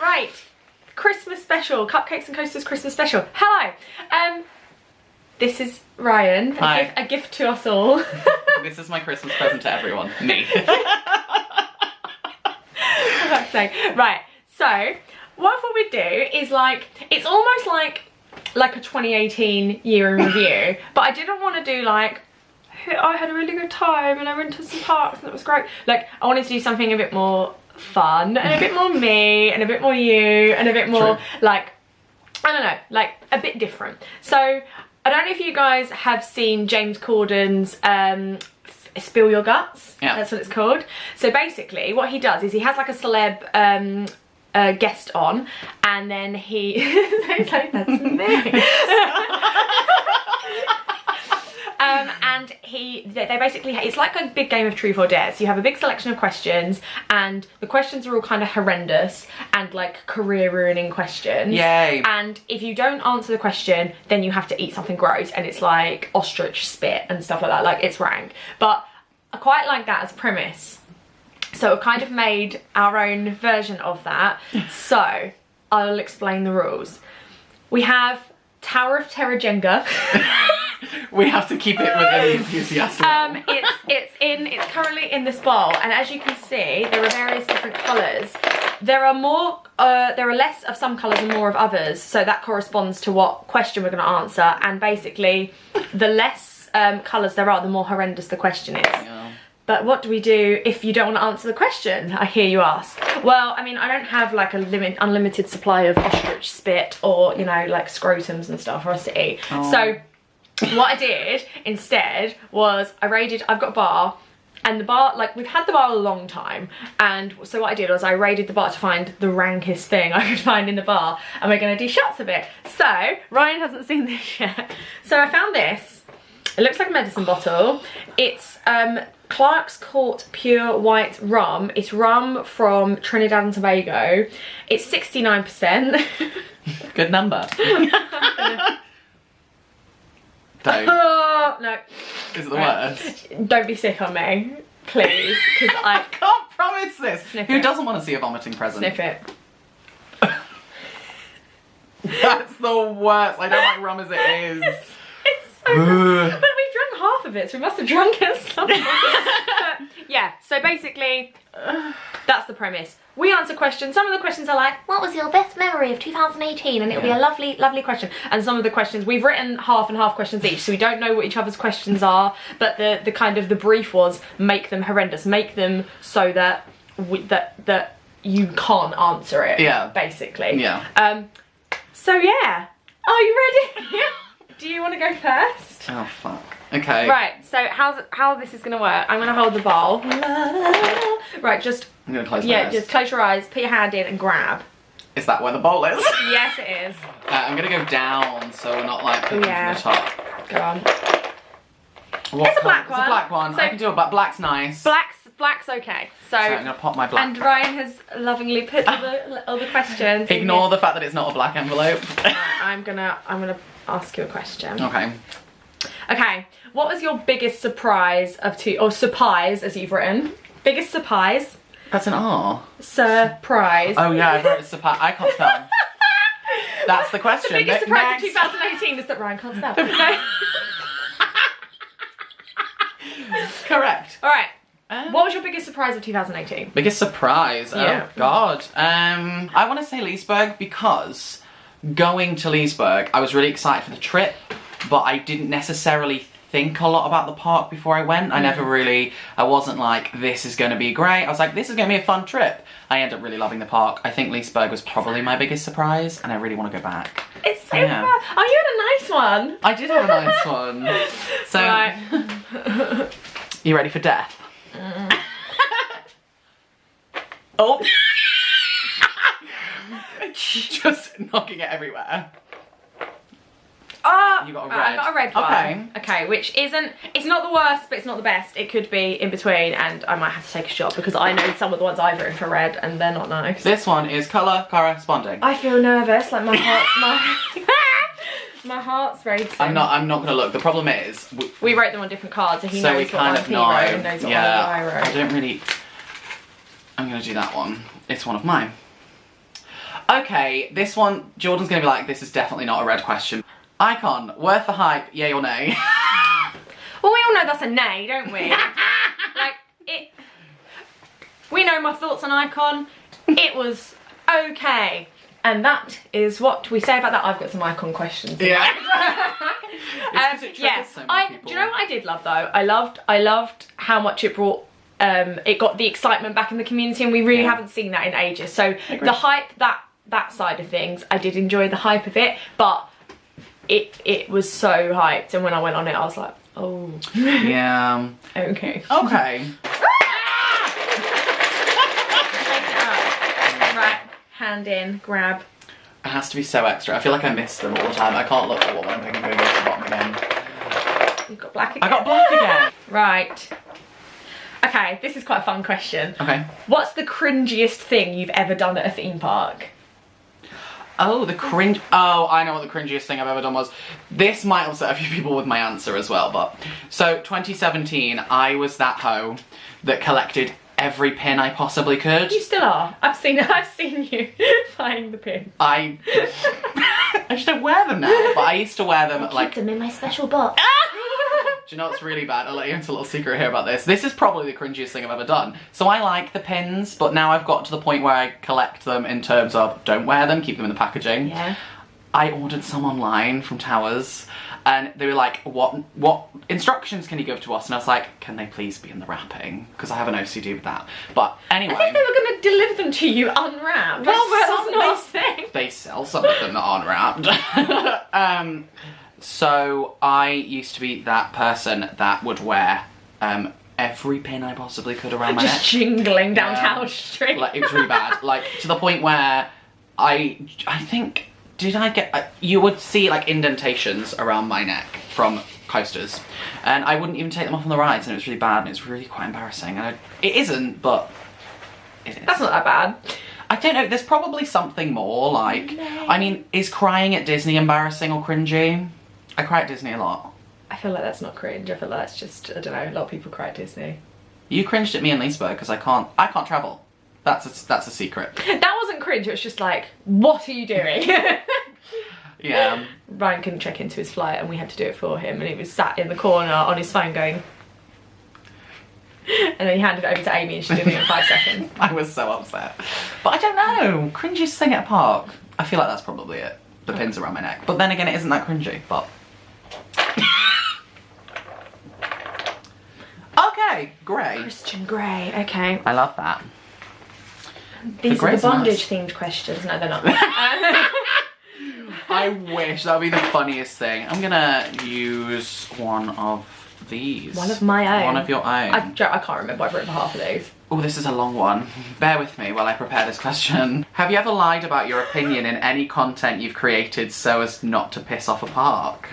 Right, Christmas special, Cupcakes and Coasters Christmas special. Hello. This is Ryan. Hi. A gift to us all. This is my Christmas present to everyone. Me. Right, so what I thought we'd do is like, it's almost like a 2018 year in review, but I didn't want to do like, I had a really good time and I went to some parks and it was great. Like, I wanted to do something a bit more fun and a bit more me and a bit more you and a bit more like, I don't know, like a bit different. So I don't know if you guys have seen James Corden's Spill Your Guts. Yeah. That's what it's called. So basically what he does is he has like a celeb guest on, and then he like, that's me. And they basically, it's like a big game of truth or dare. So you have a big selection of questions, and the questions are all kind of horrendous and like career ruining questions. Yay. And if you don't answer the question, then you have to eat something gross, and it's like ostrich spit and stuff like that. Like, it's rank. But I quite like that as a premise. So we've kind of made our own version of that. So I'll explain the rules. We have Tower of Terror Jenga. We have to keep it within the enthusiastic. It's currently in this bowl, and as you can see, there are various different colours. There are less of some colours and more of others, so that corresponds to what question we're going to answer. And basically, the less colours there are, the more horrendous the question is. Yeah. But what do we do if you don't want to answer the question, I hear you ask? Well, I mean, I don't have like unlimited supply of ostrich spit or, you know, like scrotums and stuff for us to eat. Oh. So what I did instead was I've got a bar, and the bar, like, we've had the bar a long time, and so what I did was I raided the bar to find the rankest thing I could find in the bar, and we're going to do shots of it. So Ryan hasn't seen this yet. So I found this. It looks like a medicine bottle. It's Clark's Court Pure White Rum. It's rum from Trinidad and Tobago. It's 69%. Good number. Don't. Oh, no. Is it the worst? Don't be sick on me, please, because I can't promise this. Sniff Who it. doesn't want to see a vomiting present? Sniff it. That's the worst. I don't like rum as it is. It's so bad. But we've drunk half of it, so we must have drunk it something. But yeah, so basically, that's the premise. We answer questions. Some of the questions are like, what was your best memory of 2018? And it'll be a lovely, lovely question. And some of the questions, we've written half and half questions each, so we don't know what each other's questions are, but the kind of the brief was make them horrendous, make them so that that you can't answer it. Yeah. Basically. Yeah. So yeah. Are you ready? Do you want to go first? Oh fuck. Okay. Right, so how this is gonna work, I'm gonna hold the bowl. Right, just I'm gonna close my eyes. just close your eyes, put your hand in and grab. Is that where the bowl is? Yes, it is. I'm gonna go down so we're not like picking from the top. Go on. It's a black one. It's a black one. So I can do it, but black's nice. Black's okay. So I'm gonna pop my black. And Ryan has lovingly put all the questions. Ignore the fact that it's not a black envelope. Right, I'm gonna ask you a question. Okay. Okay. What was your biggest surprise or surprise, as you've written? Biggest surprise. That's an R. Surprise. Oh yeah, I wrote surprise. I can't spell. That's the question. The biggest surprise of 2018 is that Ryan can't spell. No. Correct. All right. What was your biggest surprise of 2018? Biggest surprise? Yeah. Oh God. I want to say Leesburg, because going to Leesburg, I was really excited for the trip, but I didn't necessarily think a lot about the park before I went. I wasn't like, this is going to be great. I was like, this is going to be a fun trip. I ended up really loving the park. I think Leesburg was probably my biggest surprise, and I really want to go back. It's so fun. Oh, you had a nice one. I did have a nice one. So, right. You ready for death? Oh. Just knocking it everywhere. Oh, you got a red. I got a red one. Okay. Okay, which isn't, it's not the worst, but it's not the best. It could be in between, and I might have to take a shot because I know some of the ones I've written for red and they're not nice. This one is colour corresponding. I feel nervous, like my heart's my heart's racing. I'm not gonna look. The problem is we wrote them on different cards, so he knows what one he wrote and knows what one I wrote. I don't really. I'm gonna do that one. It's one of mine. Okay, this one, Jordan's gonna be like, this is definitely not a red question. Icon, worth the hype, yay or nay? Well, we all know that's a nay, don't we? We know my thoughts on Icon. It was okay. And that is what we say about that. I've got some Icon questions. Yeah. Yeah. Do you know what I did love though? I loved how much it brought. It got the excitement back in the community, and we really haven't seen that in ages. So the hype, that side of things, I did enjoy the hype of it, but it was so hyped. And when I went on it, I was like, oh. Yeah. Okay. Okay. Right, hand in, grab. It has to be so extra. I feel like I miss them all the time. I can't look at what I'm picking and go to the bottom again. You've got black again. I got black again. Right. Okay, this is quite a fun question. Okay. What's the cringiest thing you've ever done at a theme park? Oh, the cringe. Oh, I know what the cringiest thing I've ever done was. This might upset a few people with my answer as well, but. So, 2017, I was that hoe that collected every pin I possibly could. You still are. I've seen you buying the pins. I just don't wear them now, but I used to wear them Keep them in my special box. Do you know what's really bad? I'll let you into a little secret here about this. This is probably the cringiest thing I've ever done. So I like the pins, but now I've got to the point where I collect them in terms of don't wear them, keep them in the packaging. Yeah. I ordered some online from Towers, and they were like, what instructions can you give to us? And I was like, can they please be in the wrapping? Because I have an OCD with that. But anyway. I think they were going to deliver them to you unwrapped. Well, that's a nice thing. They sell some of them that aren't wrapped. So I used to be that person that would wear every pin I possibly could around my neck. Just jingling down Tower Street. Like, it was really bad. Like, to the point where I think, did I get, you would see like indentations around my neck from coasters, and I wouldn't even take them off on the rides, and it was really bad, and it was really quite embarrassing. And it isn't, but it is. That's not that bad. I don't know, there's probably something more, like, No. I mean, is crying at Disney embarrassing or cringy? I cry at Disney a lot. I feel like that's not cringe. I feel like that's just, I don't know, a lot of people cry at Disney. You cringed at me in Leesburg because I can't travel. That's a secret. That wasn't cringe, it was just like, what are you doing? Yeah. Ryan couldn't check into his flight and we had to do it for him, and he was sat in the corner on his phone going, and then he handed it over to Amy and she did it in 5 seconds. I was so upset. But I don't know, cringiest thing at a park. I feel like that's probably it. The pins around my neck. But then again, it isn't that cringy, but. Okay, grey. Christian Grey, okay. I love that. These are the grey's bondage themed questions. No, they're not. I wish, that would be the funniest thing. I'm gonna use one of these. One of my own. One of your own. I can't remember, I've written half of these. Oh, this is a long one. Bear with me while I prepare this question. Have you ever lied about your opinion in any content you've created so as not to piss off a park?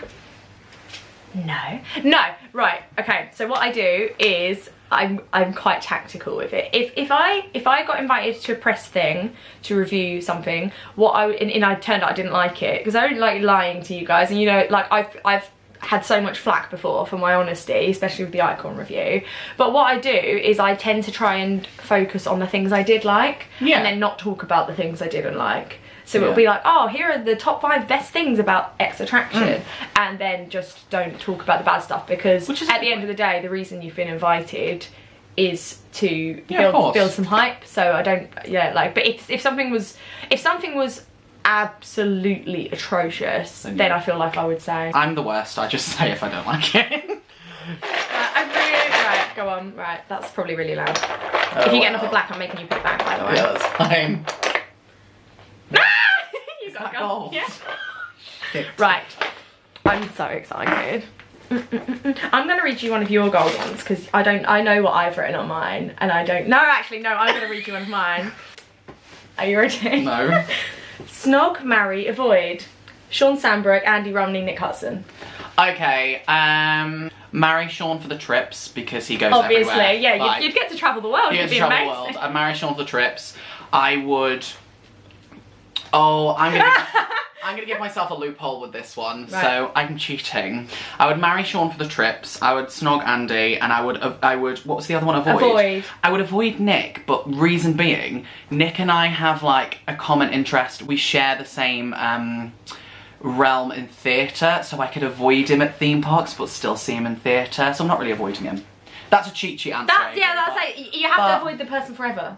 No, right, okay, so what I do is I'm quite tactical with it. If I got invited to a press thing to review something, and I turned out I didn't like it, because I don't like lying to you guys, and you know, like I've had so much flack before for my honesty, especially with the Icon review. But what I do is I tend to try and focus on the things I did like, and then not talk about the things I didn't like. So it'll be like, oh, here are the top 5 best things about X attraction, and then just don't talk about the bad stuff, because at the end of the day, the reason you've been invited is to build some hype. So I don't, but if something was absolutely atrocious, then I feel like I would say. I'm the worst, I just say if I don't like it. Right, go on. Right, that's probably really loud. If you get enough of black, I'm making you put it back, by the way. Yeah, that's fine. You got gold. Yeah. Shit. Right, I'm so excited. I'm gonna read you one of your gold ones, because I know what I've written on mine, and I don't. No, actually, no. I'm gonna read you one of mine. Are you ready? No. Snog, marry, avoid. Sean Sandberg, Andy Rumney, Nick Hutson. Okay, marry Sean for the trips, because he goes Obviously, everywhere. yeah, Like, you'd get to travel the world. you'd You'd be travel amazing. the world. I'd marry Sean for the trips. I would. Oh, I'm gonna. I'm gonna give myself a loophole with this one, so I'm cheating. I would marry Sean for the trips, I would snog Andy, and I would, what was the other one? Avoid. I would avoid Nick, but reason being, Nick and I have like a common interest. We share the same realm in theatre, so I could avoid him at theme parks, but still see him in theatre, so I'm not really avoiding him. That's a cheat sheet answer. That's like, you have to avoid the person forever.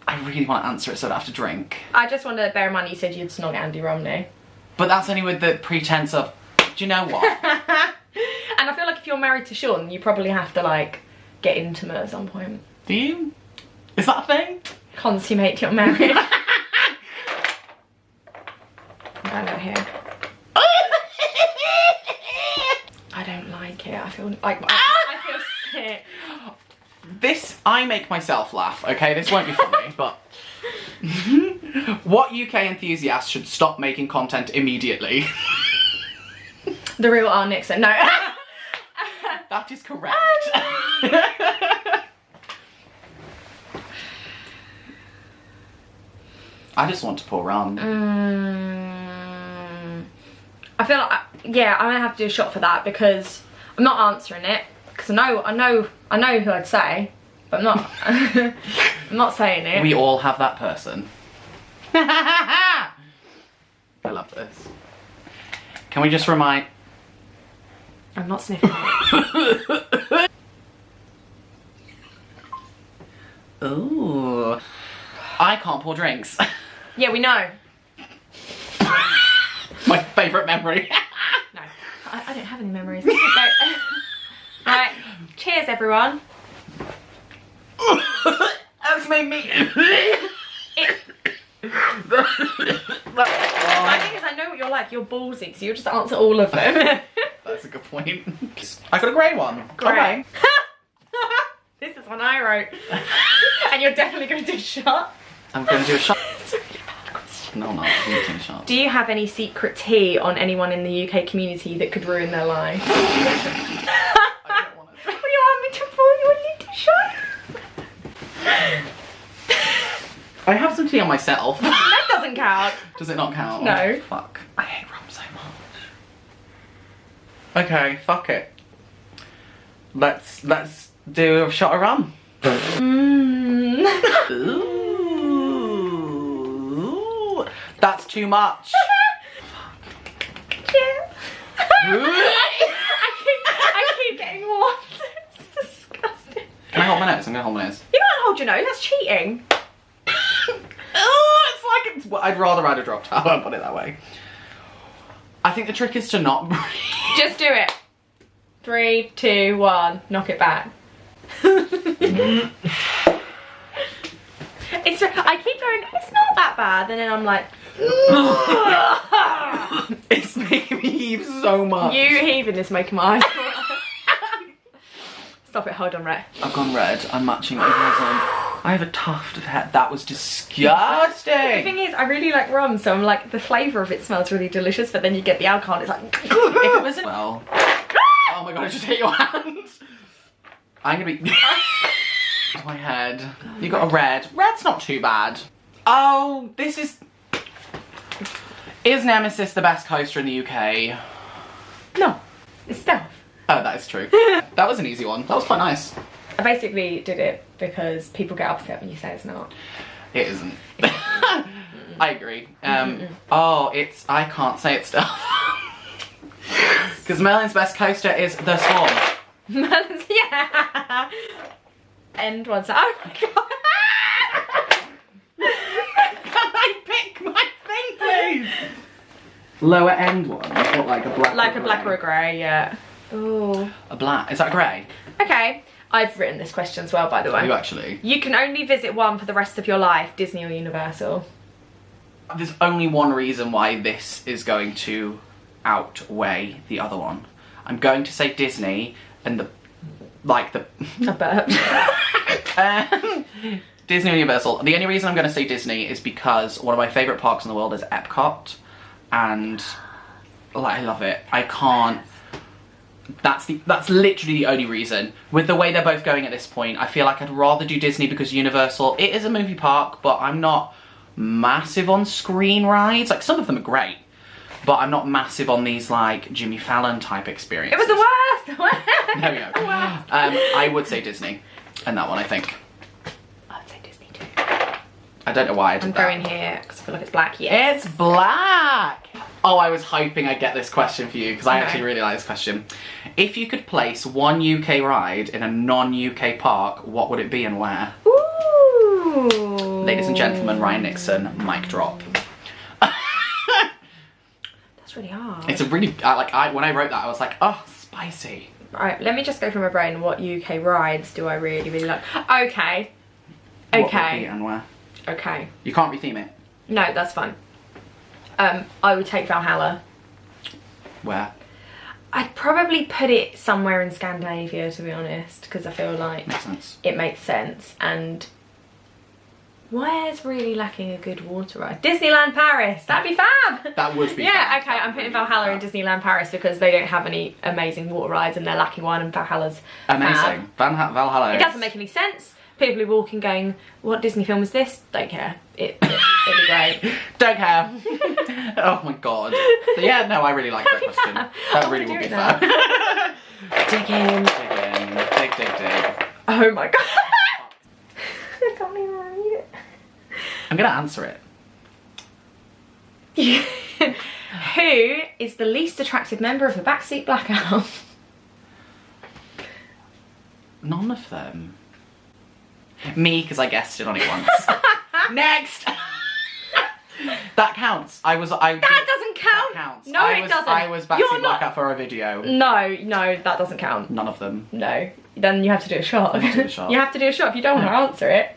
I really want to answer it so I don't have to drink. I just want to bear in mind you said you'd snog Andy Romney. But that's only with the pretense of, do you know what? And I feel like if you're married to Sean, you probably have to like get intimate at some point. Do you? Is that a thing? Consummate your marriage. I don't here. I don't like it. I feel like I feel sick. This, I make myself laugh, okay? This won't be funny, but... What UK enthusiast should stop making content immediately? The real Ryan Nixon. No. That is correct. I just want to pour rum. I feel like, yeah, I'm gonna have to do a shot for that because I'm not answering it. Because I know who I'd say, but I'm not. I'm not saying it. We all have that person. I love this. Can we just remind? I'm not sniffing it. Ooh. I can't pour drinks. Yeah, we know. My favourite memory. No, I don't have any memories. No. Right, cheers everyone. That's made me. My thing is, I know what you're like. You're ballsy, so you'll just answer all of them. That's a good point. I got a grey one. Great. Okay. This is one I wrote. And you're definitely going to do a shot. I'm going to do a shot. It's a really bad question. No, I'm not. I'm going to do a shot. Do you have any secret tea on anyone in the UK community that could ruin their life? I don't want to. What do you want me to pour you a little shot? I have some tea on myself. That doesn't count. Does it not count? No. Oh, fuck. I hate rum so much. Okay, fuck it. Let's do a shot of rum. Ooh, that's too much. Cheers. I keep getting warm. It's disgusting. Can I hold my nose? I'm gonna hold my nose. You can't hold your nose. That's cheating. It's like it's. Well, I'd rather ride a drop top. I won't put it that way. I think the trick is to not breathe. Just do it. 3, 2, 1. Knock it back. I keep going, it's not that bad, and then I'm like, It's making me heave so much. you heaving is making my eyes. Stop it, hold on, Rhett. I've gone red. I'm matching it with I have a tuft of hair. That was disgusting. The thing is, I really like rum, so I'm like, the flavour of it smells really delicious, but then you get the alcohol and it's like, If it was well. Oh my god, I just hit your hand. I'm gonna be my head. You got a red. Red's not too bad. Oh, this is Nemesis the best coaster in the UK? no, it's stealth. Oh, that is true. That was an easy one. That was quite nice. I basically did it because people get upset when you say it's not. It isn't. I agree. Oh, I can't say it still. Because Merlin's best coaster is the Swan. Yeah. End one. So, oh my god. Can I pick my thing, please? Lower end one. What, like a black? Like a black or a grey, yeah. Ooh. A black. Is that grey? Okay. I've written this question as well, by the way. You actually? You can only visit one for the rest of your life, Disney or Universal. There's only one reason why this is going to outweigh the other one. I'm going to say Disney and I burped. Disney or Universal. The only reason I'm going to say Disney is because one of my favourite parks in the world is Epcot, and like, I love it. I can't. That's literally the only reason. With the way they're both going at this point, I feel like I'd rather do Disney because Universal, it is a movie park, but I'm not massive on screen rides. Like, some of them are great, but I'm not massive on these like Jimmy Fallon type experiences. It was the worst. There we go. I would say Disney, and that one I think. I'd say Disney too. I don't know why I did that. I'm going here because I feel like it's black. Yes. It's black. Oh, I was hoping I'd get this question for you because I actually really like this question. If you could place one UK ride in a non-UK park, what would it be and where? Ooh. Ladies and gentlemen, Ryan Nixon, mic drop. That's really hard. It's a really, when I wrote that, I was like, oh, spicy. Right, let me just go through my brain. What UK rides do I really, really like? Okay. What would it be and where? Okay. You can't retheme it. No, that's fine. I would take Valhalla. Where? I'd probably put it somewhere in Scandinavia, to be honest, because I feel like Makes sense. it makes sense. And where's really lacking a good water ride? Disneyland Paris. That'd be fab. That would be yeah, fab. okay, I'm putting Valhalla in Disneyland Paris because they don't have any amazing water rides and they're lacking one, and Valhalla's amazing. Valhalla. It doesn't make any sense. People who walk in going, what Disney film is this? Don't care. It'd be great. Don't care. Oh my god. Yeah, no, I really like that question. That really would be fab. Dig in. Dig. Oh my god. I can't even read it. I'm gonna answer it. Who is the least attractive member of the Backseat Blackout? None of them. Me, because I guessed it on it once. Next! That counts. That doesn't count. That counts. No, it doesn't. I was Backseat Blackout for a video. No, that doesn't count. None of them. No. Then you have to do a shot. I'm not doing a shot. You have to do a shot if you don't want to answer it.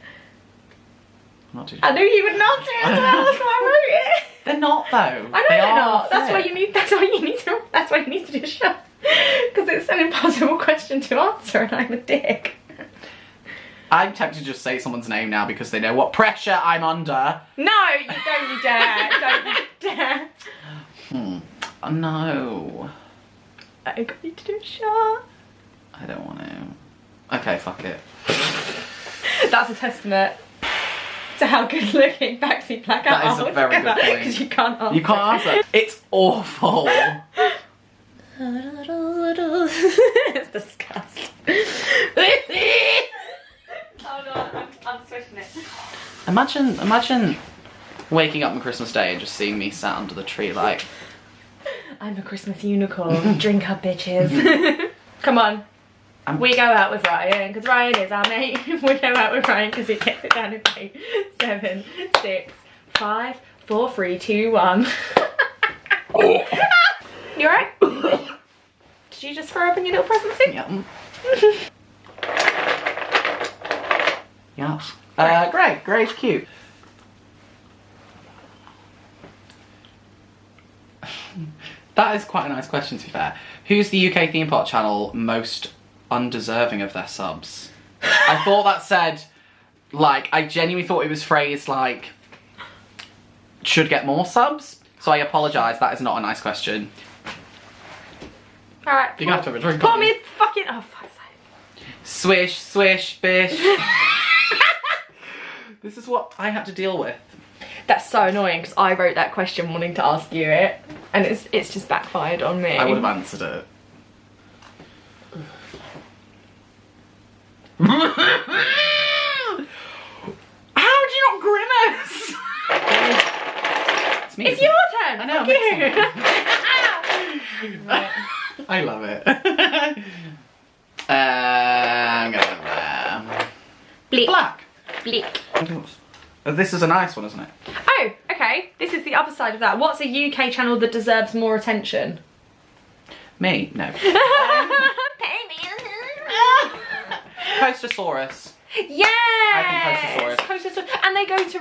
I'm not doing I knew you wouldn't answer it as well. That's why I wrote it. They're not though. I know they're not. That's why you need to do a shot. Because it's an impossible question to answer and I'm a dick. I'm tempted to just say someone's name now because they know what pressure I'm under. No, you don't you dare. Don't you dare. Oh, no. I got you to do a shot. I don't want to. Okay, fuck it. That's a testament to how good looking Backseat Blackout That is a very good point. Because you can't answer. You can't answer. It's awful. It's disgusting. Oh god, I'm swishing it. Imagine waking up on Christmas Day and just seeing me sat under the tree like... I'm a Christmas unicorn. Drink up, bitches. Come on. We go out with Ryan, because Ryan is our mate. We go out with Ryan because he gets it down in 8, 7, 6, 5, 4, 3, 2, 1. You alright? Did you just throw up in your little present suit? Yeah. Yes. Great. Grey's cute. That is quite a nice question, to be fair. Who's the UK theme park channel most undeserving of their subs? I thought that said, like, I genuinely thought it was phrased like, should get more subs. So I apologise, that is not a nice question. Alright. You're gonna have to have a drink. Pour me a fucking... Oh, fuck's sake. Swish, swish, bish. This is what I had to deal with. That's so annoying because I wrote that question wanting to ask you it, and it's just backfired on me. I would have answered it. How did you not grimace? It's me. It's your turn. I know. Right. I love it. I'm gonna have Bleak. black. Bleak. This is a nice one, isn't it? Oh, okay. This is the other side of that. What's a UK channel that deserves more attention? Me? No. Coastosaurus. Yeah. I think Coastosaurus. And they go to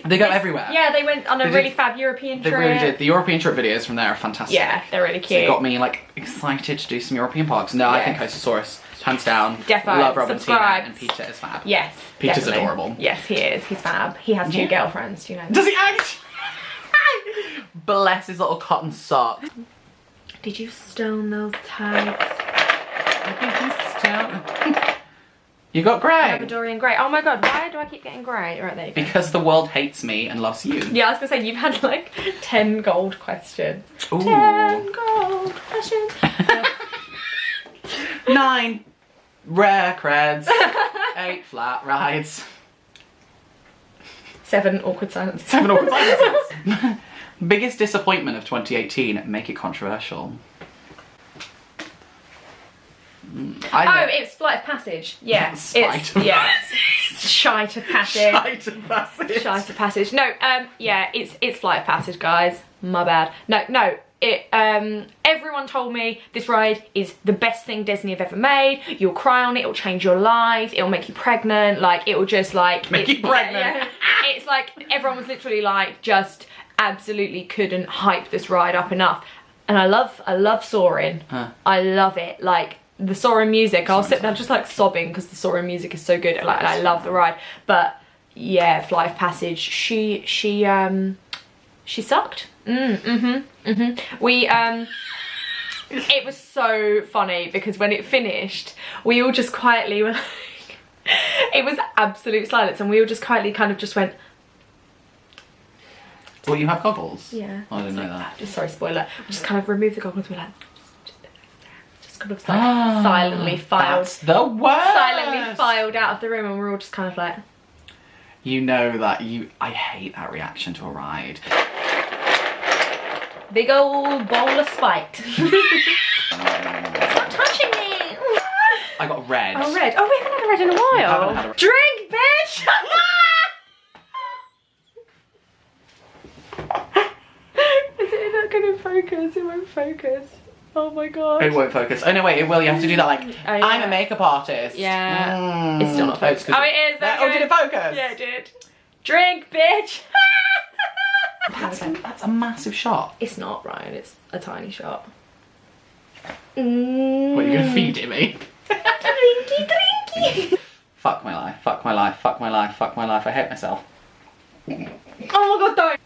They go everywhere. Yeah, they went on a really fab European trip. They really did. The European trip videos from there are fantastic. Yeah, they're really cute. So it got me like excited to do some European parks. No, I think Coastosaurus, hands down. Defo. Love Rob and Tina, Subscribe. and Peter is fab. Yes. Peter's definitely. adorable. Yes, he is. He's fab. He has 2 girlfriends, do you know that? Does he act? Bless his little cotton sock. Did you stone those tights? I think he's stone. You got grey. Labradorian grey. Oh my god, why do I keep getting grey? Right, there you go. Because the world hates me and loves you. Yeah, I was gonna say, you've had like 10 gold questions. Ooh. 10 gold questions. 9 rare creds. 8 flat rides. 7 awkward silences. 7 awkward silences. Biggest disappointment of 2018, make it controversial. It's Flight of Passage. Yeah. Spite of Shite of Passage. Shite of Passage. Shite of Passage. No, yeah, it's Flight of Passage, guys. My bad. No, everyone told me this ride is the best thing Disney have ever made. You'll cry on it, it'll change your life, it'll make you pregnant, like, it'll just, like... Make you pregnant? Yeah. It's like, everyone was literally, like, just absolutely couldn't hype this ride up enough. And I love Soarin'. Huh. I love it. Like, the Soarin' music, I'll sit there just, like, sobbing because the Soarin' music is so good, and, like, and I love the ride. But, yeah, Flight of Passage, she sucked. It was so funny because when it finished, we all just quietly were like, it was absolute silence, and we all just quietly kind of just went. Well, you have goggles? Yeah. Oh, I didn't know that. Just sorry, spoiler. We just kind of removed the goggles. We're like, just kind of like silently filed. That's the worst. Silently filed out of the room, and we're all just kind of like. You know that I hate that reaction to a ride. Big old bowl of spite. It's not touching me. I got red. Oh, red. Oh, we haven't had a red in a while. haven't had a red. Drink, bitch! Is it not going to focus? It won't focus. Oh my god. It won't focus. Oh no, wait, it will. You have to do that like, Oh, yeah. I'm a makeup artist. Yeah. It's still not focused. Oh, it is. Oh, did it focus? Yeah, it did. Drink, bitch! That's a massive shot. It's not, Ryan. It's a tiny shot. What, are you gonna feed it me? Drinky. Fuck my life, fuck my life, fuck my life, fuck my life. I hate myself. Oh my god, don't.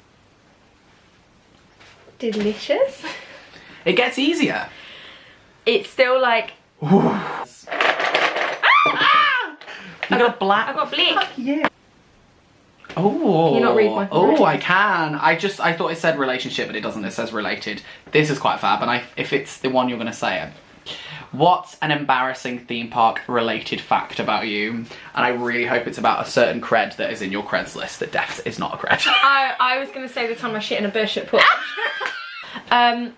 Delicious. It gets easier. It's still like. Ah! You got black. I've got bleak. Yeah. Oh. Can you not read my Oh, I can. I thought it said relationship, but it doesn't. It says related. This is quite fab, and if it's the one you're gonna say it. What's an embarrassing theme park related fact about you? And I really hope it's about a certain cred that is in your creds list that Defs is not a cred. I was gonna say the time I shit in a bush at Port. An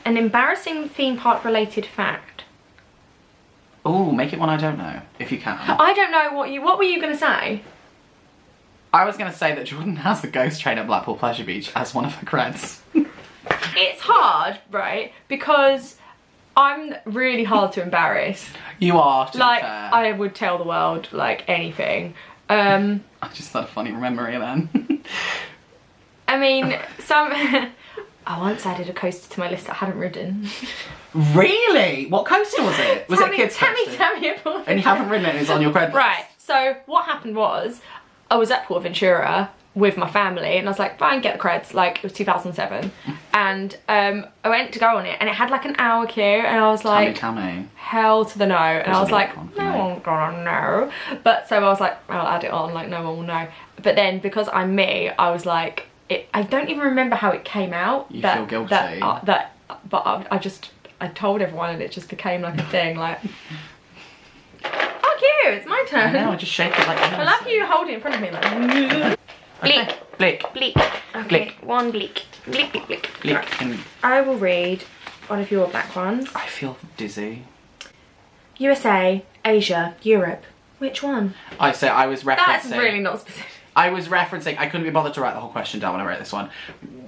embarrassing theme park related fact. Oh, make it one I don't know, if you can. I don't know what were you gonna say? I was going to say that Jordan has the ghost train at Blackpool Pleasure Beach as one of her creds. It's hard, right? Because I'm really hard to embarrass. You are, to be Like, fair. I would tell the world, like, anything. I just had a funny memory then. I mean, I once added a coaster to my list that I hadn't ridden. Really? What coaster was it? Was it a kid's coaster? Tammy, And you haven't ridden it, it's on your cred list? Right, so what happened was, I was at Port Ventura with my family, and I was like, fine, get the creds. Like, it was 2007. And I went to go on it, and it had like an hour queue, and I was like, Tammy. hell to the no. And I was like, one, no one's gonna know. But so I was like, I'll add it on, like, no one will know. But then, because I'm me, I was like, I don't even remember how it came out. You feel guilty. I told everyone, and it just became like a thing, like, fuck you, it's my turn. I know, I just shake it like I love you holding it in front of me like. Bleak. Bleak. Bleak. Okay, Bleak. one bleak. Bleak, bleak, bleak. Bleak. Right. And I will read one of your black ones. I feel dizzy. USA, Asia, Europe. Which one? I was referencing. That's really not specific. I was referencing, I couldn't be bothered to write the whole question down when I wrote this one.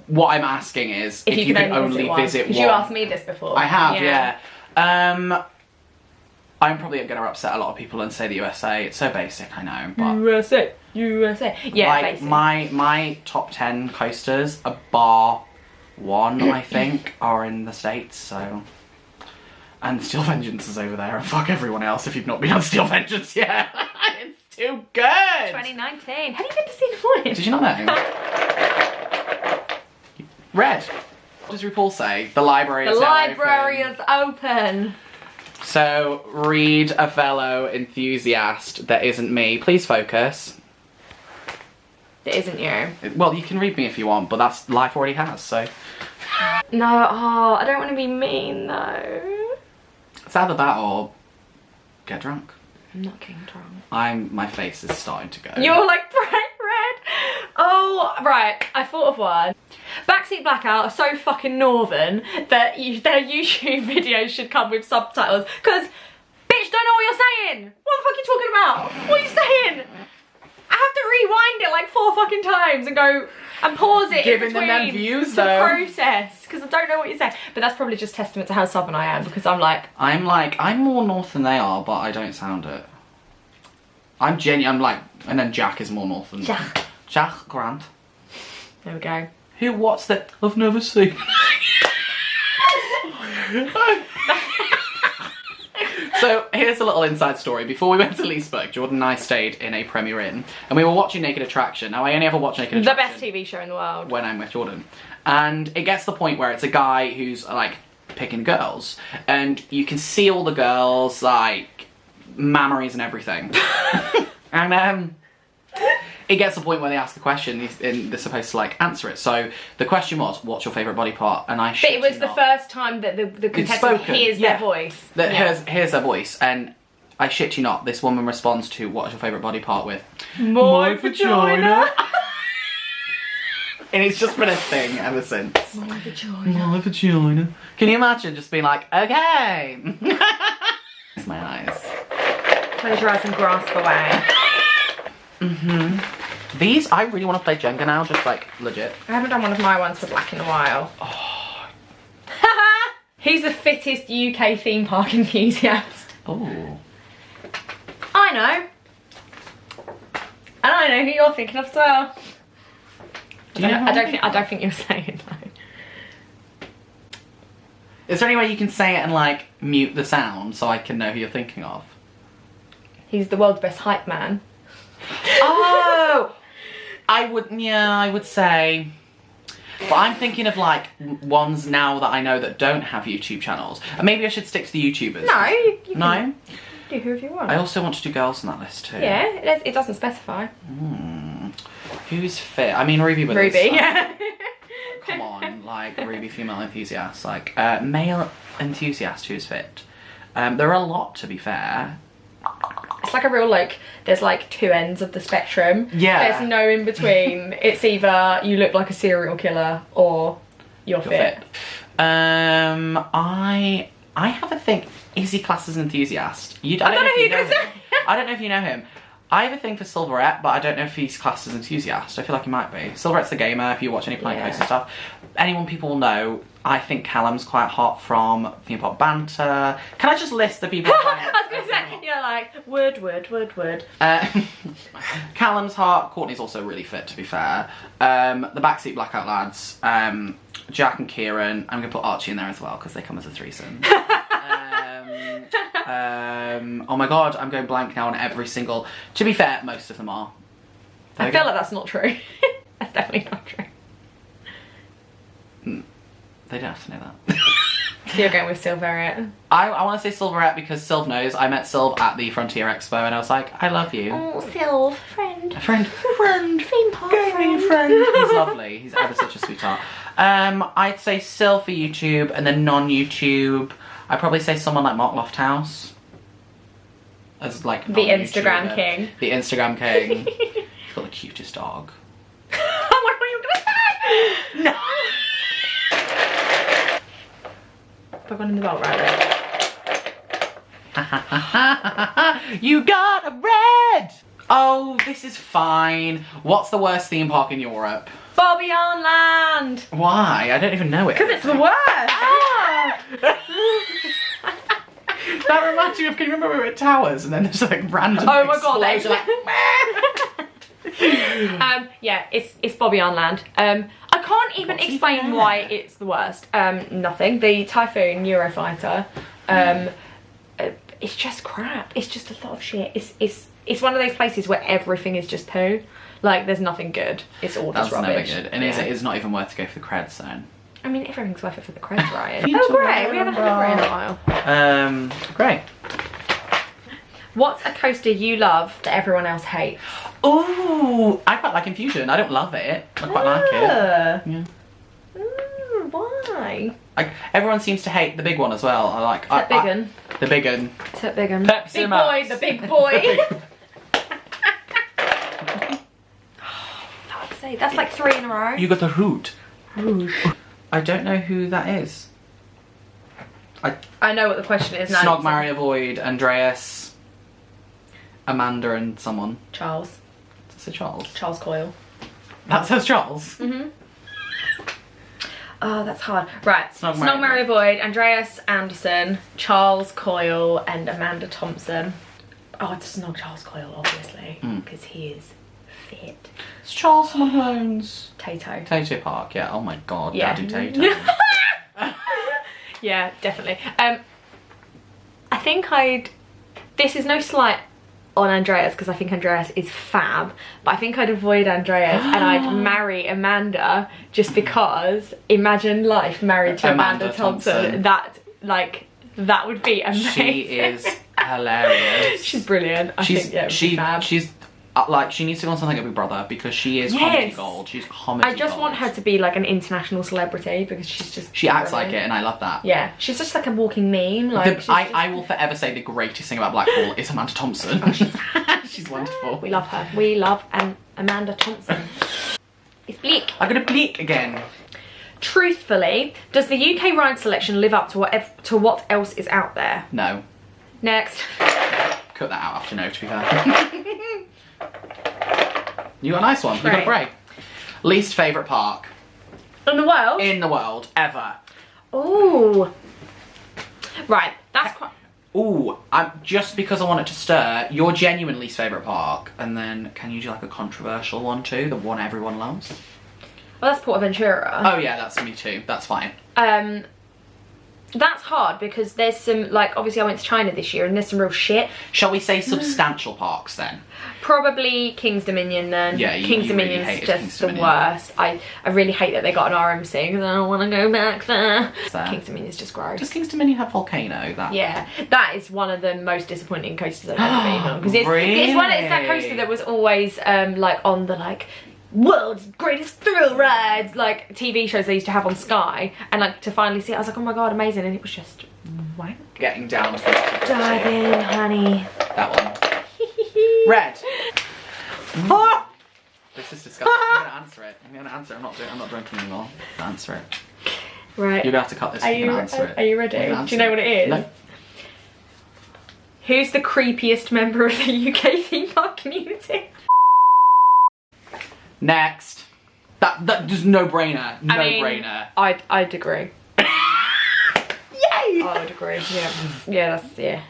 What I'm asking is, if you can only visit one. Because you asked me this before. I have, yeah. I'm probably going to upset a lot of people and say the USA. It's so basic, I know, but... USA. Yeah, like, basic. my top 10 coasters, a bar one, I think, are in the States, so... And Steel Vengeance is over there, and fuck everyone else if you've not been on Steel Vengeance yet. It's too good! 2019. Have you been to see the voyage? Did you not know? Red. What does RuPaul say? The library is now The library open. is open. So, read a fellow enthusiast that isn't me. Please focus. It isn't you. Well, you can read me if you want, but that's life already has, so. No, I don't want to be mean though. It's either that or get drunk. I'm not getting drunk. My face is starting to go. You're like bright red. Oh, right. I thought of one. Backseat Blackout are so fucking northern that their YouTube videos should come with subtitles. Because, bitch, don't know what you're saying. What the fuck are you talking about? What are you saying? I have to rewind it like 4 fucking times and go and pause it Giving in between them views, to though. process. Because I don't know what you're saying. But that's probably just testament to how southern I am. Because I'm more north than they are, but I don't sound it. I'm like, and then Jack is more north than Jack Grant. There we go. What's that? I've never seen. So here's a little inside story. Before we went to Leesburg, Jordan and I stayed in a Premier Inn and we were watching Naked Attraction. Now I only ever watch Naked Attraction. The best TV show in the world. When I'm with Jordan. And it gets to the point where it's a guy who's like picking girls and you can see all the girls like mammaries and everything. And it gets to the point where they ask a question and they're supposed to like answer it. So the question was, what's your favourite body part? And But it was the first time that the contestant hears their voice. Hears their voice. And I shit you not, this woman responds to what's your favourite body part with My vagina. And it's just been a thing ever since. My vagina. My vagina. Can you imagine just being like, okay. It's my eyes. Close your eyes and grasp away. These, I really want to play Jenga now, just like legit. I haven't done one of my ones for Black in a while. Oh. He's the fittest UK theme park enthusiast. Oh. I know. And I know who you're thinking of as well. I don't think you're saying though. Is there any way you can say it and like mute the sound so I can know who you're thinking of? He's the world's best hype man. Oh! I would say, but I'm thinking of like ones now that I know that don't have YouTube channels. And maybe I should stick to the YouTubers. No, you no? Do whoever you want. I also want to do girls on that list too. Yeah, it doesn't specify. Who's fit? I mean Ruby with Ruby, yeah. Come on, like Ruby female enthusiast, like male enthusiast who's fit. There are a lot, to be fair. It's like a real like, there's like 2 ends of the spectrum. Yeah. There's no in between. It's either you look like a serial killer or you're fit. I have a thing. Is he classed as an enthusiast? I don't know who you're gonna say. I don't know if you know him. I have a thing for Silverette, but I don't know if he's classed as an enthusiast. I feel like he might be. Silverette's the gamer, if you watch any playing posts and stuff. Anyone people will know, I think Callum's quite hot from Theme Park Banter. Can I just list the people? I was going to say, you're like, wood. Callum's hot. Courtney's also really fit, to be fair. The Backseat Blackout lads. Jack and Kieran. I'm going to put Archie in there as well, because they come as a threesome. Oh my god, I'm going blank now on every single... To be fair, most of them are. I feel like that's not true. That's definitely not true. They don't have to know that. So you're going with Silverette? I want to say Silverette because Sylv knows. I met Sylv at the Frontier Expo and I was like, I love you. Oh, Sylv, friend. Friend. Theme park friend. He's lovely. He's ever such a sweetheart. I'd say Sylv for YouTube and then non-YouTube. I'd probably say someone like Mark Lofthouse. As like the Instagram king. The Instagram king. He's got the cutest dog. Oh, what were you gonna say? No. Put one in the bowl, right? You got a red! Oh, this is fine. What's the worst theme park in Europe? Bobby on Land! Why? I don't even know it. Because it's the worst! Ah! That reminds me of, can you remember we were at Towers and then there's like random oh my god, like, yeah, it's Bobby on Land. I can't even explain why it's the worst. Nothing. The Typhoon Eurofighter, it's just crap. It's just a lot of shit. It's one of those places where everything is just poo. Like there's nothing good. It's all just rubbish. Never good. And it's not even worth to go for the cred zone. I mean, everything's worth it for the creds, Ryan. Oh, great. We haven't had a grey in a while. Great. What's a coaster you love that everyone else hates? Ooh, I quite like Infusion. I don't love it. I quite like it. Yeah. Why? Like, everyone seems to hate the big one as well. I like Tut Biggin. The big one. Tut Biggin. Pepsi Big Max. boy, the big boy. Fuck's sake, that's like 3 in a row. You got the Hoot. Rouge. I don't know who that is. I know what the question is now. Snog, Marry, Avoid, Andreas, Amanda and someone. Charles. Is it Charles? Charles Coyle. That says Charles? Mm-hmm. Oh, that's hard. Right. Snog, Snog, Marry, Avoid, Andreas Anderson, Charles Coyle, and Amanda Thompson. Oh, it's Snog Charles Coyle, obviously, because he is fit. Is Charles someone who owns Tato. Tato Park? Yeah. Oh my god, Yeah. Daddy Tato. Yeah, definitely. I think this is no slight on Andreas, because I think Andreas is fab, but I think I'd avoid Andreas and I'd marry Amanda, just because imagine life married to Amanda Thompson. That would be amazing. She is hilarious. She's brilliant. I think, yeah, it would be fab. She's like, she needs to go on something like Big Brother, because she is comedy gold. She's comedy I just gold. want her to be like an international celebrity, because she acts like it, and I love that. Yeah, she's just like a walking meme. Like, I will forever say the greatest thing about Blackpool is Amanda Thompson. Oh, she's wonderful. We love her. We love Amanda Thompson. It's bleak. I'm gonna bleak again. Truthfully, does the UK ride selection live up to what else is out there? No. Next. Cut that out after no, to be fair. You got a nice one. You got a break. Least favourite park In the world? in the world ever. Ooh. Right, that's quite... Ooh, just because I want it to stir, your genuine least favourite park, and then can you do like a controversial one too, the one everyone loves? Well, that's Portaventura. Oh yeah, that's me too. That's fine. That's hard, because there's some, like, obviously I went to China this year and there's some real shit. Shall we say substantial parks then? Probably King's Dominion then. Yeah, King's you really Dominion's hated just King's the Dominion. worst. I really hate that they got an RMC, because I don't want to go back there. Fair. King's Dominion's just gross. Does King's Dominion have Volcano? Yeah, that is one of the most disappointing coasters I've ever been on. Because it's Really? that coaster that was always like on the like world's greatest thrill rides, like TV shows they used to have on Sky, and like to finally see it, I was like, oh my god, amazing, and it was just wank. Getting down. Dive in, honey. That one. Red. Oh! This is disgusting. I'm gonna answer it. I'm gonna answer it. I'm not drinking anymore. Answer it. Right. You're gonna have to cut this. Are You're you gonna answer it. Are you ready? Do you know what it is? No. Who's the creepiest member of the UK theme park community? Next. That just no brainer. No brainer. I'd agree. Yay! I would agree. Yeah. Yeah. That's yeah.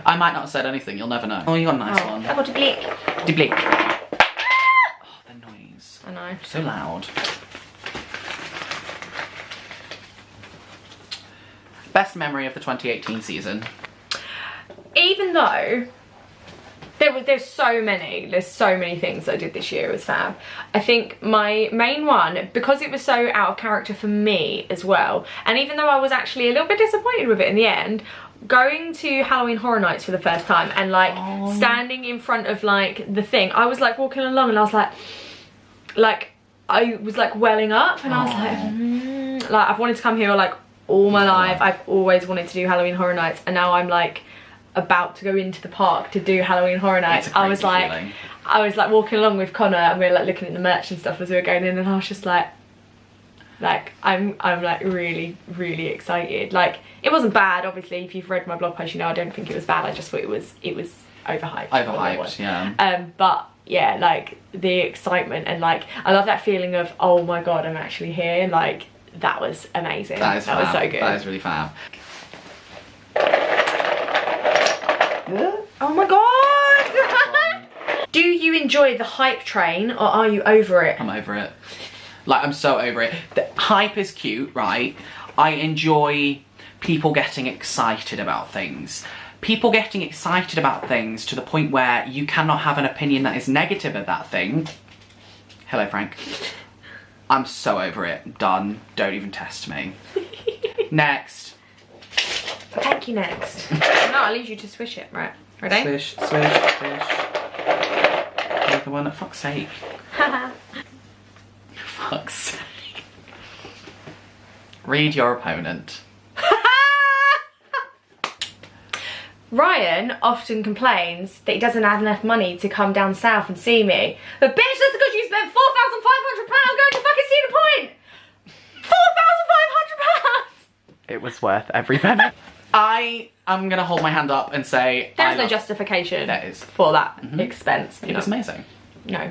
I might not have said anything. You'll never know. Oh, you got a nice one. I got a bleak. De bleak. Oh, the noise. I know. So loud. Best memory of the 2018 season. Even though there's so many things I did this year as fab, I think my main one, because it was so out of character for me as well, and even though I was actually a little bit disappointed with it in the end, going to Halloween Horror Nights for the first time and like standing in front of like the thing, I was like walking along and I was like I was like welling up, and I was like I've wanted to come here like all my life. I've always wanted to do Halloween Horror Nights, and now I'm like about to go into the park to do Halloween Horror Nights. I was like walking along with Connor, and we were like looking at the merch and stuff as we were going in, and I was just like I'm like really excited. Like, it wasn't bad, obviously. If you've read my blog post, you know I don't think it was bad. I just thought it was overhyped. Overhyped, yeah. But yeah, like the excitement, and like I love that feeling of, oh my god, I'm actually here. Like, that was amazing. That was so good. That is really fab. Oh my god! Do you enjoy the hype train, or are you over it? I'm over it. Like, I'm so over it. The hype is cute, right? I enjoy people getting excited about things. People getting excited about things to the point where you cannot have an opinion that is negative of that thing. Hello, Frank. I'm so over it. Done. Don't even test me. Next. Thank you, next. No, I'll leave you to swish it, right? Ready? Swish, swish, swish. Another one. Fuck's sake. Fuck's sake. Read your opponent. Ryan often complains that he doesn't have enough money to come down south and see me. But bitch, that's because you spent £4,500 going to fucking Cedar Point! £4,500! It was worth every penny. I am gonna hold my hand up and say there's no justification there is. for that expense. It was amazing. No.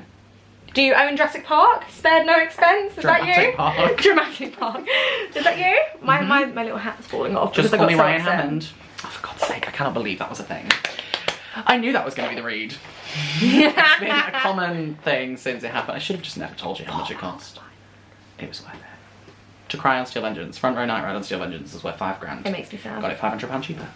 Do you own Jurassic Park? Spared no expense? Is that you? Park. Dramatic Park. Is that you? My little hat's falling off. Just because call me I got so Ryan upset. Hammond. Oh, for God's sake, I cannot believe that was a thing. I knew that was going to be the read. It's been a common thing since it happened. I should have just never told you how much it cost. It was worth it. To cry on Steel Vengeance. Front row night ride on Steel Vengeance is worth £5 grand. It makes me sad. Got it £500 cheaper.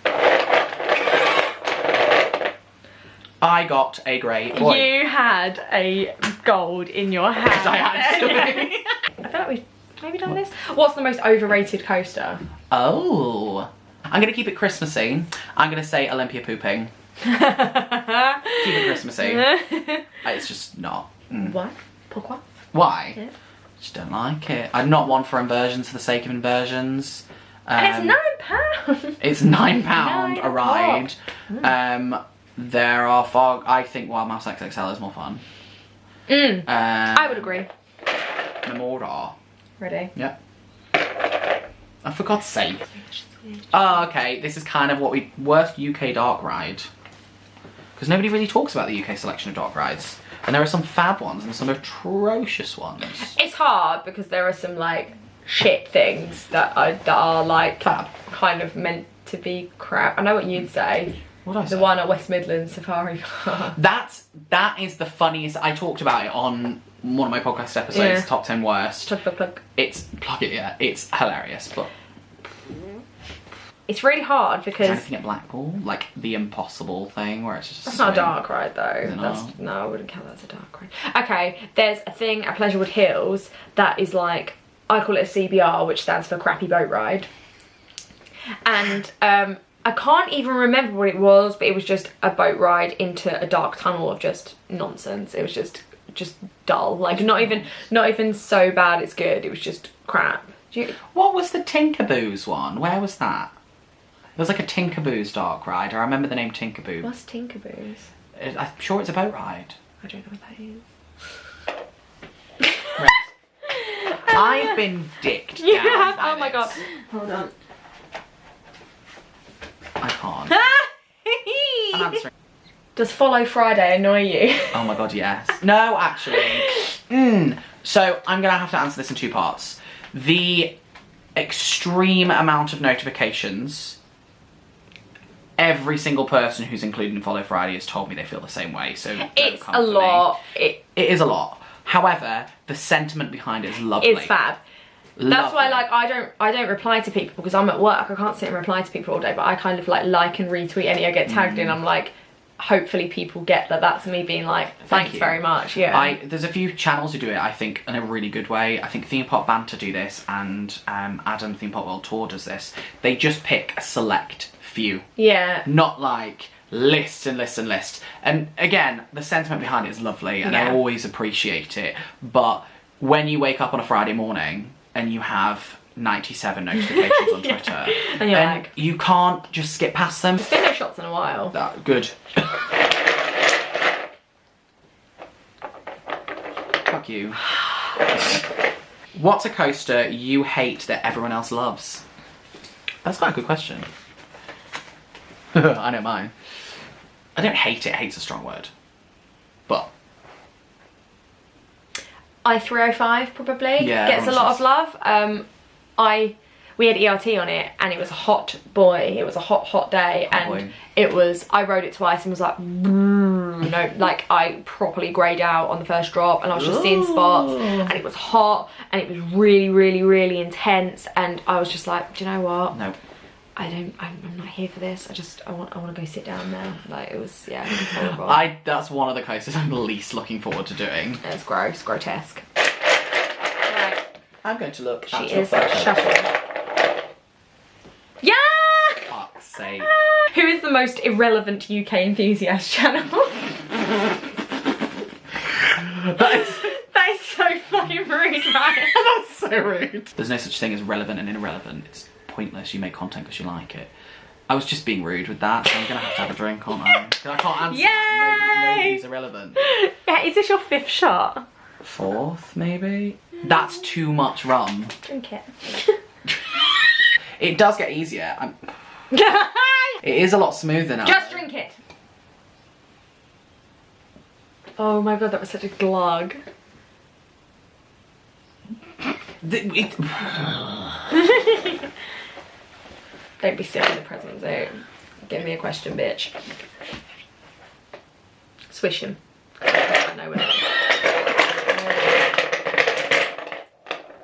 I got a grey boy. You had a gold in your hand. I actually. I feel like we've maybe done this. What's the most overrated coaster? Oh. I'm going to keep it Christmassy. I'm going to say Olympia pooping. Keep it Christmassy. It's just not. What? Pourquoi? Why? Yeah. Just don't like it. I'm not one for inversions for the sake of inversions. And it's £9. It's £9 a ride. There are fog. I think Wild Mouse XXL is more fun. I would agree. Memora. Ready? Yep. Oh, for God's sake. Oh, okay. This is kind of what we worst UK dark ride, because nobody really talks about the UK selection of dark rides, and there are some fab ones and some atrocious ones. It's hard because there are some like shit things that are like Fab. kind of meant to be crap. I know what you'd say. What did I say? The one at West Midlands Safari Park. That is the funniest. I talked about it on one of my podcast episodes, Yeah. Top 10 Worst. Plug. It's it's hilarious, but It's really hard is because anything at Blackpool like the impossible thing where it's just that's not a swing? dark ride though. Is it not? No, I wouldn't count that as a dark ride. Okay, there's a thing at Pleasurewood Hills that is like, I call it a CBR, which stands for Crappy Boat Ride. And I can't even remember what it was, but it was just a boat ride into a dark tunnel of just nonsense. It was just dull. Like not even so bad it's good. It was just crap. What was the Tinkerboos one? Where was that? There was like a Tinkerboos dark ride. I remember the name Tinkerboos. What's Tinkerboos? I'm sure it's a boat ride. I don't know what that is. I've been dicked You down have? by Oh my god. this. Hold on. I can't. I'm answering. Does Follow Friday annoy you? Oh my god, yes. No, actually. So I'm gonna have to answer this in two parts. The extreme amount of notifications. Every single person who's included in Follow Friday has told me they feel the same way, so don't It's come a for me. lot. It is a lot. However, the sentiment behind it is lovely. It's fab. That's why, like, I don't reply to people because I'm at work. I can't sit and reply to people all day, but I kind of like and retweet any I get tagged in. I'm like, hopefully people get that that's me being like, thanks you. very much. Yeah. There's a few channels who do it, I think, in a really good way. I think Theme Pop Banter do this, and Adam Theme Pop World Tour does this. They just pick a select few. Yeah. Not like list and list and list. And again, the sentiment behind it is lovely, and I Yeah. always appreciate it. But when you wake up on a Friday morning and you have 97 notifications on Twitter, And you're like, you can't just skip past them. it's been no shots in a while. Good. Fuck you. What's a coaster you hate that everyone else loves? That's quite a good question. I know mine. I don't hate it. Hate's a strong word. But I-305 probably Yeah, gets a lot of honestly. love. We had ERT on it and it was a hot boy. It was a hot day, Hot and boy. I rode it twice and was like, like I properly greyed out on the first drop, and I was just seeing spots, and it was hot and it was really intense, and I was just like, do you know what? no. I'm not here for this. I want to go sit down now. Like it was, yeah, it was horrible. That's one of the coasters I'm least looking forward to doing. It was gross, grotesque. Right. I'm going to look She at your is photo. shuffling. Yeah! Fuck's sake. Who is the most irrelevant UK enthusiast channel? That is so fucking rude, Ryan. That's so rude. There's no such thing as relevant and irrelevant. It's pointless. You make content because you like it. I was just being rude with that, so I'm gonna have a drink, aren't I? 'Cause I can't answer. Yay! Nobody's irrelevant. Yeah, is this your 5th shot? 4th, maybe? That's too much rum. Drink it. It does get easier. It is a lot smoother now. Just drink it. Oh my god, that was such a glug. Don't be silly in the present zone. Give me a question, bitch. Swish him. I know where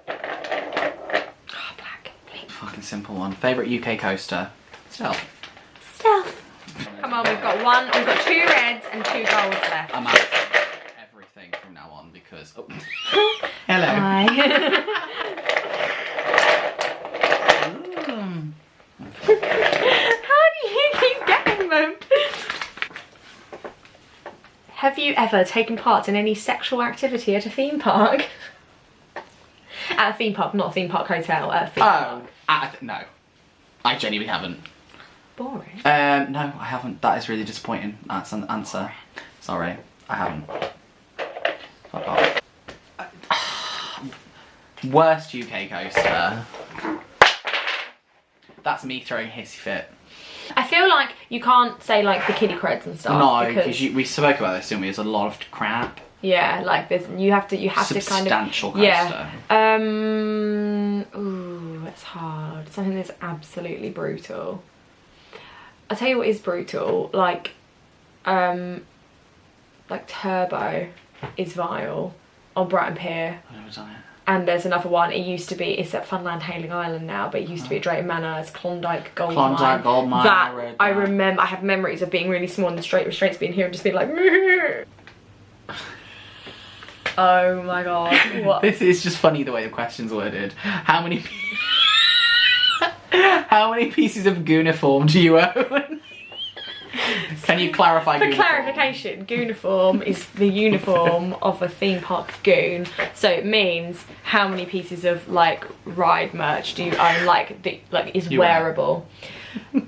oh, black. Bleep. Fucking simple one. Favourite UK coaster? Stealth. Stealth. Come on, we've got 2 reds and 2 golds left. I'm out of everything from now on because... Oh. Hello. Hi. How do you keep getting them? Have you ever taken part in any sexual activity at a theme park? At a theme park, not a theme park hotel, at a theme park. No. I genuinely haven't. Boring. No, I haven't. That is really disappointing. That's an answer. Sorry, I haven't. Fuck off. Worst UK coaster. That's me throwing a hissy fit. I feel like you can't say like the kiddie creds and stuff. No, because we spoke about this, didn't we? There's a lot of crap. Yeah, like there's you have to kind of substantial coaster. Yeah. Ooh, it's hard. Something that's absolutely brutal. I'll tell you what is brutal. Like Turbo is vile on Brighton Pier. I've never done it. And there's another one. It's at Funland Hailing Island now, but it used to be at Drayton Manor. It's Klondike Gold Mine. Klondike Gold Mine. That I remember. I have memories of being really small and the straight restraints being here and just being like. Oh my god! What? This is just funny the way the question's worded. How many pieces of Gooniform do you own? Can you clarify For Gooniform? clarification, Gooniform is the uniform of a theme park goon. So it means how many pieces of like ride merch do you own, is wearable.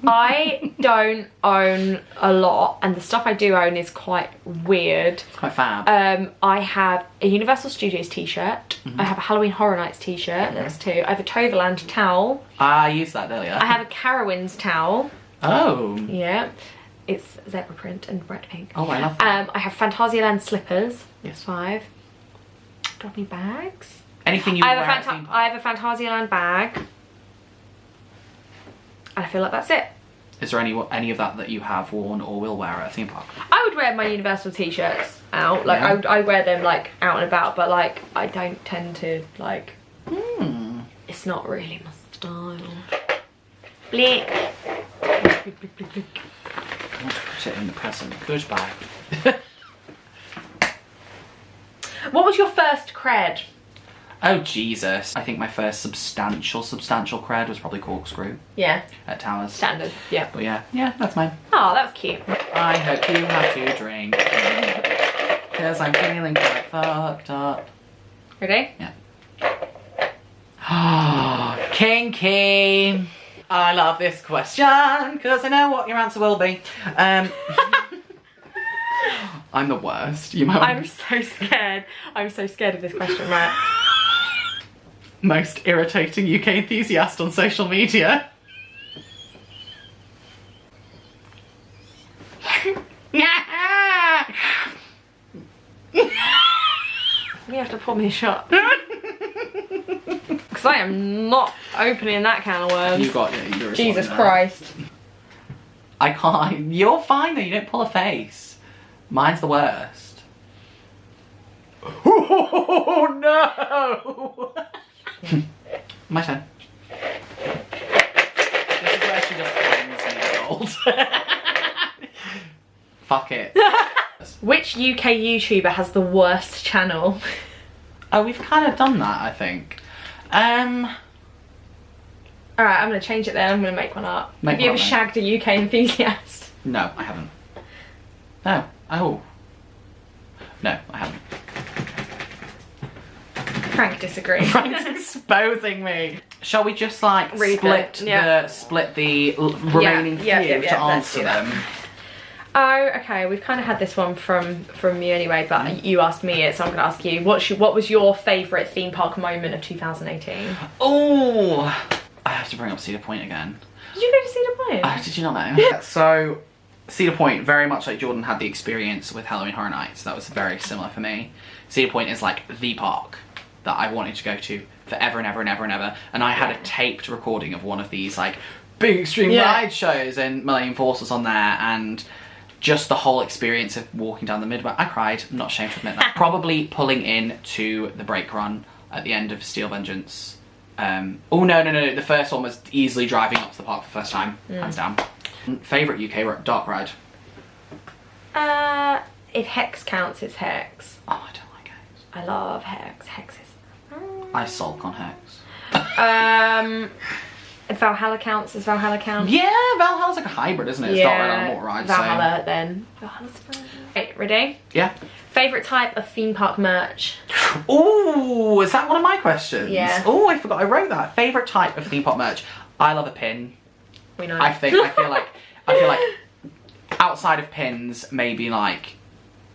I don't own a lot, and the stuff I do own is quite weird. It's quite fab. I have a Universal Studios t-shirt. I have a Halloween Horror Nights t-shirt. That's 2. I have a Toverland towel. I used that earlier. I have a Carowinds towel. Oh. Yeah. It's zebra print and bright pink. Oh, I love that. I have Phantasialand slippers. Yes. 5. Do I have any bags? Anything you wear at theme park? I have a Phantasialand bag. And I feel like that's it. Is there any of that you have worn or will wear at a theme park? I would wear my Universal t-shirts out. Like Yeah. I wear them like out and about, but like I don't tend to like. It's not really my style. Blick. Blick, blick, blick, blick. I want to put it in the present. Goodbye. What was your first cred? Oh Jesus! I think my first substantial cred was probably Corkscrew Yeah. at Towers. Standard. Yeah. But yeah, that's mine. Oh, that was cute. I hope you have to drink, cause I'm feeling quite fucked up. Ready? Yeah. Kinky. I love this question because I know what your answer will be. I'm the worst. You might. I'm so scared. I'm so scared of this question, right? Most irritating UK enthusiast on social media. You have to pour me a shot. Because I am not opening that can of worms. You got it. You're Jesus responding now. Christ. I can't. You're fine though. You don't pull a face. Mine's the worst. Oh no! My turn. This is where she just hands me the gold. Fuck it. Which UK YouTuber has the worst channel? Oh, we've kind of done that, I think. Alright, I'm going to change it then. I'm going to make one up. Make Have you one ever up, shagged a UK enthusiast? No, I haven't. No. Oh. No, I haven't. Frank disagrees. Frank's exposing me. Shall we just like split the remaining few to answer them? Oh, okay. We've kind of had this one from you anyway, but you asked me it, so I'm going to ask you. What was your favourite theme park moment of 2018? Oh, I have to bring up Cedar Point again. Did you go to Cedar Point? Did you not know? So, Cedar Point, very much like Jordan had the experience with Halloween Horror Nights. That was very similar for me. Cedar Point is like the park that I wanted to go to forever and ever and ever and ever. And I had a taped recording of one of these like big extreme ride shows, and Millennium Force was on there, and just the whole experience of walking down the Midway. I cried, I'm not ashamed to admit that. Probably pulling in to the brake run at the end of Steel Vengeance. Oh no, the first one was easily driving up to the park for the first time, hands down. Favourite UK dark ride? If Hex counts, it's Hex. Oh, I don't like Hex. I love Hex. Hex is... I sulk on Hex. If Valhalla counts, does Valhalla count? Yeah, Valhalla's like a hybrid, isn't it? It's dark ride on a motor ride. Valhalla then. Valhalla's fun. Right, ready? Yeah. Favourite type of theme park merch? Ooh, is that one of my questions? Yeah. Oh, I forgot I wrote that. Favourite type of theme park merch? I love a pin. We know. I feel like outside of pins, maybe like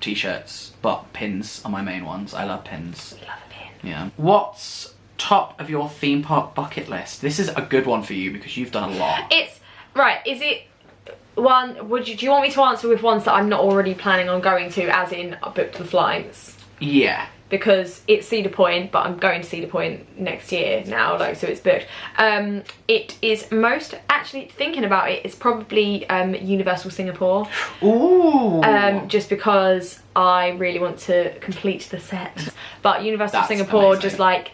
t-shirts, but pins are my main ones. I love pins. We love a pin. Yeah. What's top of your theme park bucket list? This is a good one for you because you've done a lot. It's right. Is it one? Do you want me to answer with ones that I'm not already planning on going to, as in I booked the flights? Yeah. Because it's Cedar Point, but I'm going to Cedar Point next year now, like, so it's booked. It is most, actually thinking about it, it's probably Universal Singapore. Ooh. Just because I really want to complete the set. But Universal That's Singapore, amazing. just like,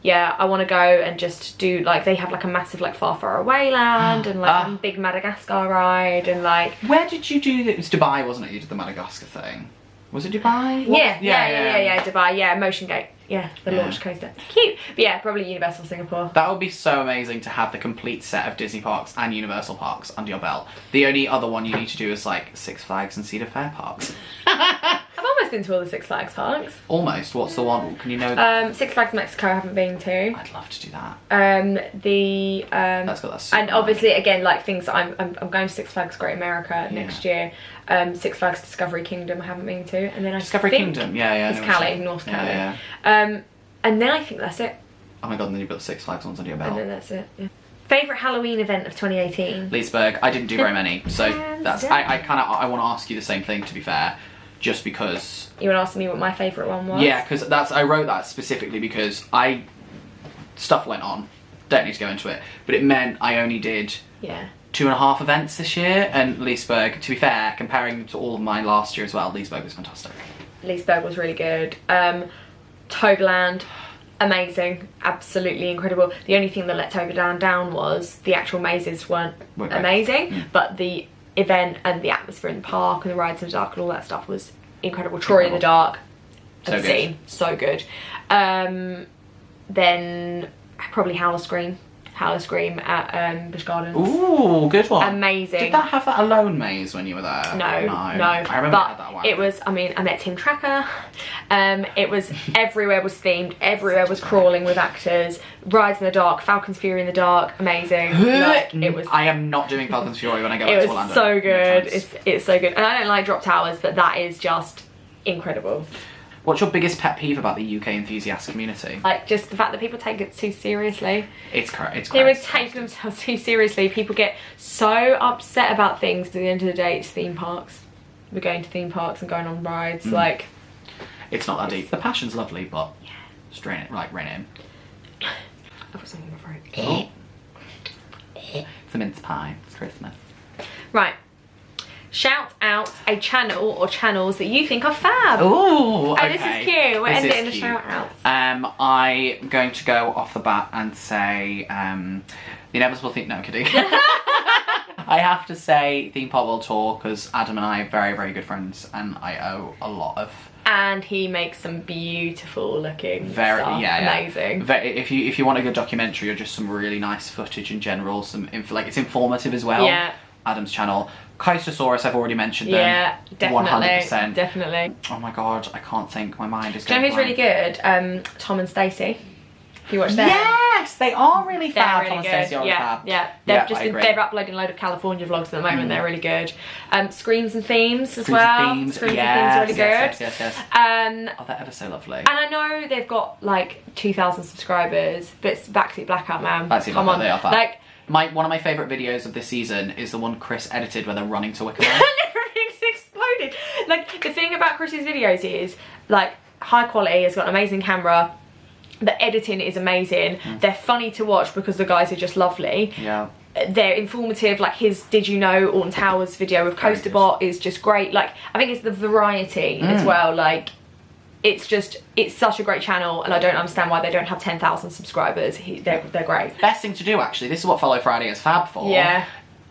yeah, I want to go and just do, like, they have like a massive like Far Far Away land and like a big Madagascar ride and like... Where did you do that? It was Dubai, wasn't it? You did the Madagascar thing. Was it Dubai? Yeah, Dubai, yeah, Motion Gate. Yeah, the launch coaster. Cute. But yeah, probably Universal Singapore. That would be so amazing to have the complete set of Disney parks and Universal parks under your belt. The only other one you need to do is like Six Flags and Cedar Fair parks. I've almost been to all the Six Flags parks. Almost. What's the one? Can you know that? Six Flags Mexico I haven't been to. I'd love to do that. That's got that super and obviously again, like, things that I'm going to Six Flags Great America next year. Six Flags Discovery Kingdom I haven't been to, and then Discovery Kingdom, yeah. It's Cali, North Cali. Yeah. And then I think that's it. Oh my god, and then you've got the Six Flags ones under your belt. And then that's it. Yeah. Favourite Halloween event of 2018? Leesburg. I didn't do very many, so that's I want to ask you the same thing, to be fair, just because. You want to ask me what my favourite one was? Yeah, because I wrote that specifically because stuff went on. Don't need to go into it, but it meant I only did 2.5 events this year, and Leesburg, to be fair, comparing to all of mine last year as well, Leesburg was fantastic. Leesburg was really good. Toverland, amazing, absolutely incredible. The only thing that let Toverland down was the actual mazes weren't amazing, but the event and the atmosphere in the park and the rides in the dark and all that stuff was incredible. Troy in the Dark, obscene, so good. Then probably Howler Scream at Busch Gardens. Ooh, good one. Amazing. Did that have that alone maze when you were there? No. I remember it had that one. It was, I mean, I met Tim Tracker. It was, everywhere was themed, everywhere was crawling with actors. Rides in the Dark, Falcon's Fury in the Dark, amazing. Like, it was. I am not doing Falcon's Fury when I go back to Orlando. It was so good. It's so good. And I don't like drop towers, but that is just incredible. What's your biggest pet peeve about the UK enthusiast community? Like, just the fact that people take it too seriously. It's correct. They would take themselves too seriously. People get so upset about things. At the end of the day, it's theme parks. We're going to theme parks and going on rides. Like, it's not that deep. The passion's lovely, but just rein it in. I've got something in my throat. It's a mince pie. It's Christmas. Right. Shout out a channel or channels that you think are fab. Ooh, okay. Oh, this is cute. We'll end it in a shout out. I'm going to go off the bat and say the inevitable thing. No, I'm kidding. I have to say Theme Park World Tour because Adam and I are very, very good friends, and I owe a lot of and he makes some beautiful looking stuff. Amazing. If you want a good documentary or just some really nice footage in general, like it's informative as well. Yeah. Adam's channel. Kaistosaurus, I've already mentioned them. Yeah, definitely. 100%. Definitely. Oh my god, I can't think. My mind is Do you know going who's really good? Tom and Stacey. If you watch them. Yes, they are really They're fab. really Tom and good. Stacey are really fab. Yeah. I They're uploading a load of California vlogs at the moment. They're really good. Screams and Themes as well. Screams and Themes yes, are really good. yes. Oh, they're ever so lovely. And I know they've got like 2,000 subscribers, but it's Backseat Blackout, man. Backseat Come Blackout, on. they are fab. Like, one of my favourite videos of this season is the one Chris edited where they're running to Wicker Man. everything's exploded. Like, the thing about Chris's videos is, like, high quality, it's got an amazing camera, the editing is amazing, they're funny to watch because the guys are just lovely. Yeah. They're informative, like his Did You Know Alton Towers video with Coasterbot is just great. Like, I think it's the variety as well, like, it's such a great channel, and I don't understand why they don't have 10,000 subscribers. They're great. Best Thing to do, actually, this is what Follow Friday is fab for. Yeah.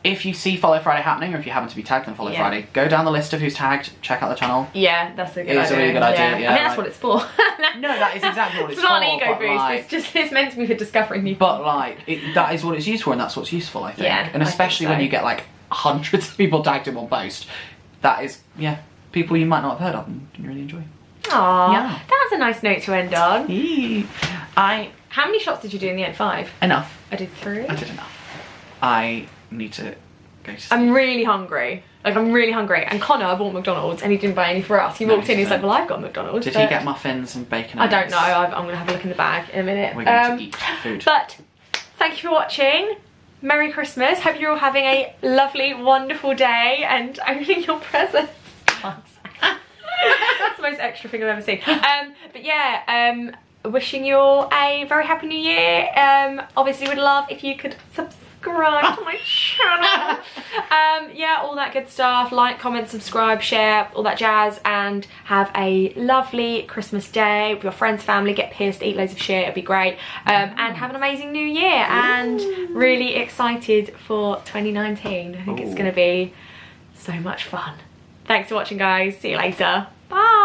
If you see Follow Friday happening, or if you happen to be tagged on Follow Friday, go down the list of who's tagged, check out the channel. Yeah, that's a good idea. It's a really good idea, yeah. I mean, that's what it's for. No, that is exactly what it's for. It's not an ego boost, like, it's meant to be for discovering new people. But like, that is what it's used for, and that's what's useful, I think. Yeah, and especially when you get like hundreds of people tagged in one post, that is, people you might not have heard of and you really enjoy. Aww, yeah. That's a nice note to end on. How many shots did you do in the end? 5? Enough. I did 3. I did enough. I need to go to sleep. I'm really hungry. Like, I'm really hungry. And Connor bought McDonald's and he didn't buy any for us. He walked in, he's like, well, I've got McDonald's. Did he get muffins and bacon? I don't know. I'm going to have a look in the bag in a minute. We're going to eat food. But thank you for watching. Merry Christmas. Hope you're all having a lovely, wonderful day and opening your presents. That's the most extra thing I've ever seen. But yeah, wishing you all a very happy new year. Obviously would love if you could subscribe to my channel. Yeah, all that good stuff. Like, comment, subscribe, share, all that jazz, and have a lovely Christmas day with your friends, family. Get pissed, eat loads of shit, it'd be great. And have an amazing new year. And really excited for 2019. I think it's gonna be so much fun. Thanks for watching, guys. See you later. Bye.